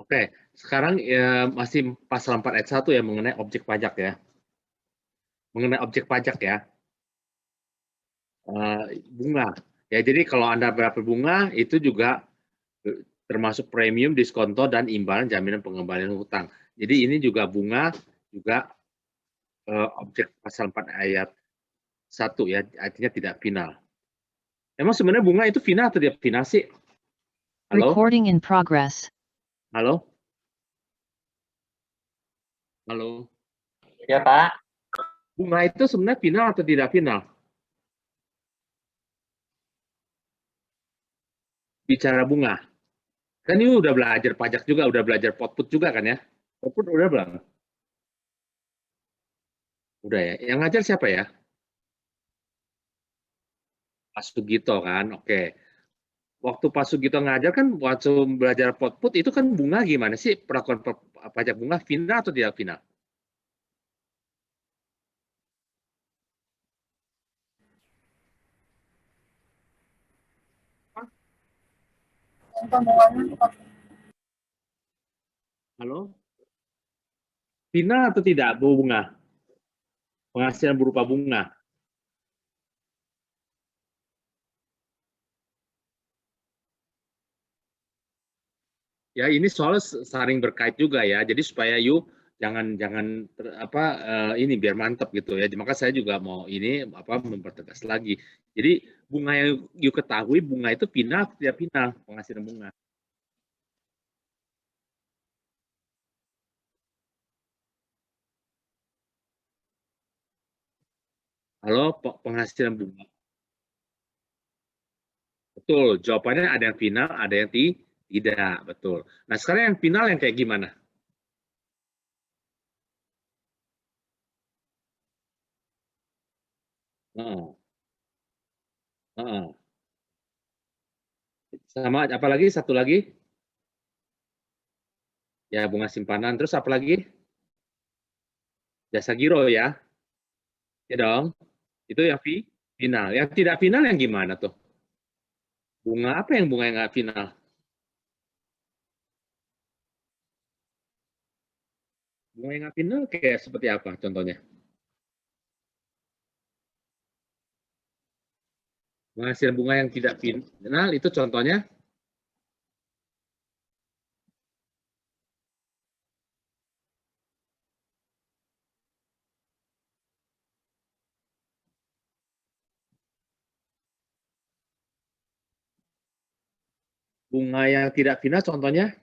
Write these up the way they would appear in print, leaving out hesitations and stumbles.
Oke, sekarang masih pasal 4 ayat 1 ya mengenai objek pajak ya. Mengenai objek pajak ya, bunga. Ya jadi kalau Anda berapa bunga itu juga termasuk premium, diskonto, dan imbalan jaminan pengembalian hutang. Jadi ini juga bunga juga objek pasal 4 ayat 1 ya, artinya tidak final. Emang sebenarnya bunga itu final atau tidak final sih? Halo? Recording in progress. Halo? Halo? Ya, Pak. Bunga itu sebenarnya final atau tidak final? Bicara bunga. Kan ini udah belajar pajak juga, udah belajar potput juga kan ya? Potput udah belum? Udah ya. Yang ngajar siapa ya? Pak Sugito kan, oke. Waktu Pak Sugito ngajar kan, waktu belajar potput itu kan bunga gimana sih? Perlakuan pajak bunga final atau tidak final? Halo? Final atau tidak bunga? Penghasilan berupa bunga. Ya ini soalnya saling berkait juga ya. Jadi supaya jangan ini biar mantap gitu ya. Maka saya juga mau ini mempertegas lagi. Jadi bunga yang ketahui bunga itu final tidak final penghasilan bunga. Halo, penghasilan bunga. Betul, jawabannya ada yang final, ada yang tidak, betul. Nah, sekarang yang final yang kayak gimana? Oh, oh. Sama, apalagi satu lagi? Ya, bunga simpanan. Terus apa lagi? Jasa giro ya? Ya dong. Itu yang final. Yang tidak final yang gimana tuh? Bunga apa yang bunga yang nggak final? Bunga yang nggak final kayak seperti apa contohnya? Penghasil bunga yang tidak final itu contohnya? Bunga yang tidak final contohnya?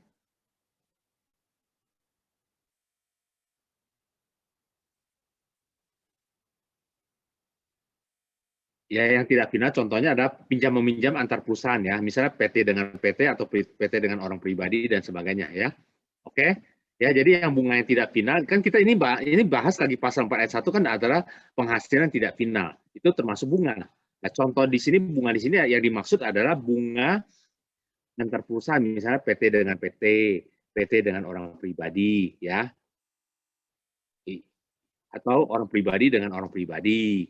Ya, yang tidak final contohnya ada pinjam meminjam antar perusahaan ya, misalnya PT dengan PT atau PT dengan orang pribadi dan sebagainya ya. Oke. Ya, jadi yang bunga yang tidak final kan kita ini bahas lagi pasal 4 ayat 1 kan adalah penghasilan tidak final. Itu termasuk bunga. Nah, contoh di sini bunga di sini yang dimaksud adalah bunga antar perusahaan misalnya PT dengan PT, PT dengan orang pribadi ya. Atau orang pribadi dengan orang pribadi.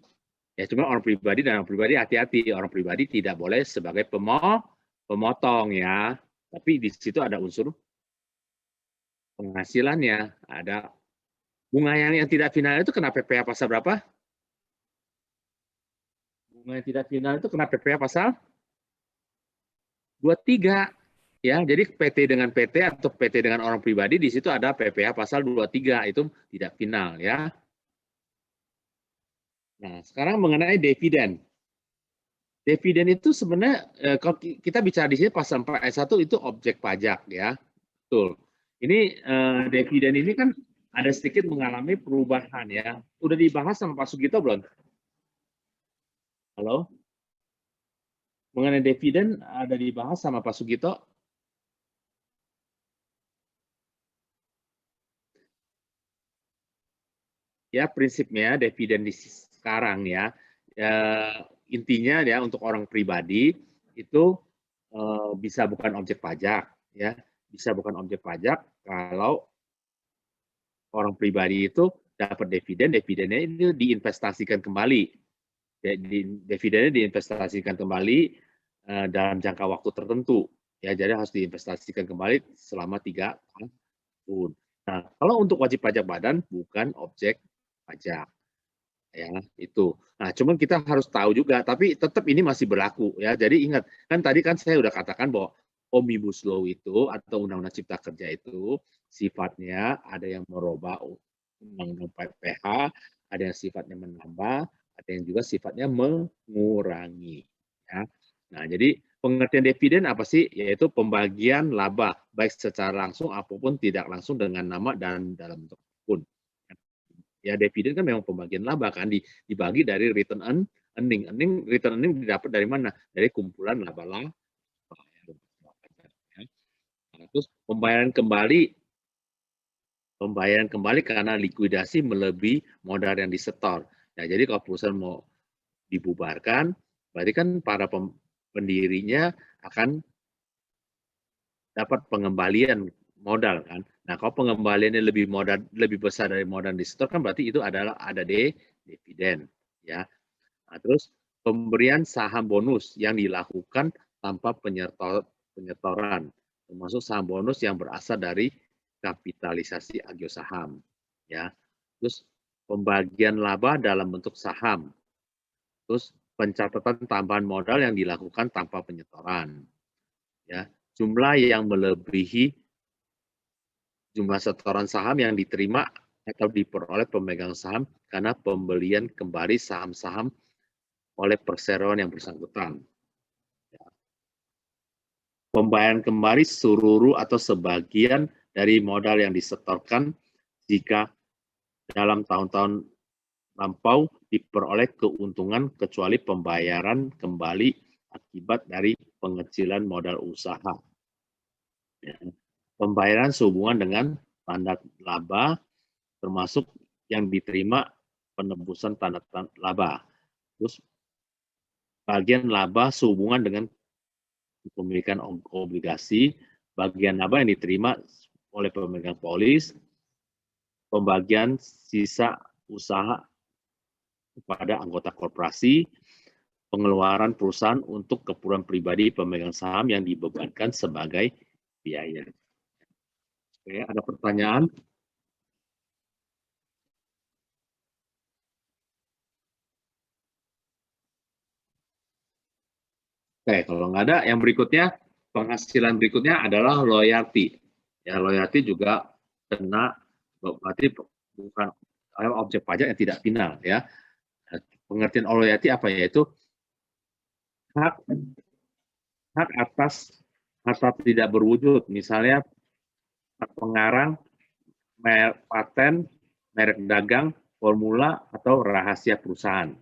Ya, cuma orang pribadi dan orang pribadi hati-hati. Orang pribadi tidak boleh sebagai pemotong ya. Tapi di situ ada unsur penghasilannya. Ada bunga yang tidak final itu kena PPh pasal berapa? Bunga yang tidak final itu kena PPh pasal 23. Ya, jadi PT dengan PT atau PT dengan orang pribadi di situ ada PPh pasal 23 itu tidak final ya. Nah, sekarang mengenai dividen. Dividen itu sebenarnya kalau kita bicara di sini pasal 4 ayat 1 itu objek pajak ya. Betul. Ini dividen ini kan ada sedikit mengalami perubahan ya. Udah dibahas sama Pak Sugito belum? Halo? Mengenai dividen ada dibahas sama Pak Sugito? Ya, prinsipnya dividen di sekarang ya, intinya ya untuk orang pribadi itu bisa bukan objek pajak ya, bisa bukan objek pajak kalau orang pribadi itu dapat dividen, dividennya itu diinvestasikan kembali. Dividennya diinvestasikan kembali dalam jangka waktu tertentu. Ya, jadi harus diinvestasikan kembali selama 3 tahun. Nah, kalau untuk wajib pajak badan bukan objek pajak, ya, itu. Nah, cuman kita harus tahu juga, tapi tetap ini masih berlaku ya. Jadi ingat, kan tadi kan saya udah katakan bahwa Omnibus Law itu atau Undang-Undang Cipta Kerja itu sifatnya ada yang merubah Undang-Undang PPH, ada yang sifatnya menambah, ada yang juga sifatnya mengurangi, ya. Nah, jadi pengertian dividen apa sih? Yaitu pembagian laba, baik secara langsung apapun tidak langsung dengan nama dan dalam bentuk apapun. Ya, dividen kan memang pembagian laba kan, dibagi dari return earning. Return earning didapat dari mana? Dari kumpulan laba-laba. Ya. Nah, terus pembayaran kembali karena likuidasi melebihi modal yang disetor. Nah, jadi kalau perusahaan mau dibubarkan, berarti kan para pendirinya akan dapat pengembalian modal kan. Nah, kalau pengembaliannya lebih besar dari modal disetor kan berarti itu adalah ada dividen, ya. Nah, terus pemberian saham bonus yang dilakukan tanpa penyetoran, termasuk saham bonus yang berasal dari kapitalisasi agio saham, ya. Terus pembagian laba dalam bentuk saham, terus pencatatan tambahan modal yang dilakukan tanpa penyetoran, ya. Jumlah yang melebihi jumlah setoran saham yang diterima atau diperoleh pemegang saham karena pembelian kembali saham-saham oleh perseroan yang bersangkutan. Pembayaran kembali seluruh atau sebagian dari modal yang disetorkan jika dalam tahun-tahun lampau diperoleh keuntungan kecuali pembayaran kembali akibat dari pengecilan modal usaha. Ya. Pembayaran sehubungan dengan tanda laba termasuk yang diterima penebusan tanda laba. Terus bagian laba sehubungan dengan kepemilikan obligasi, bagian laba yang diterima oleh pemegang polis, pembagian sisa usaha kepada anggota korporasi, pengeluaran perusahaan untuk keperluan pribadi pemegang saham yang dibebankan sebagai biaya. Oke, ada pertanyaan? Oke, kalau nggak ada, yang berikutnya, penghasilan berikutnya adalah loyalty. Ya, loyalty juga kena, berarti bukan objek pajak yang tidak final. Ya. Pengertian loyalty apa? Yaitu hak hak atas harta tidak berwujud, misalnya hak pengarang, paten, merek dagang, formula, atau rahasia perusahaan.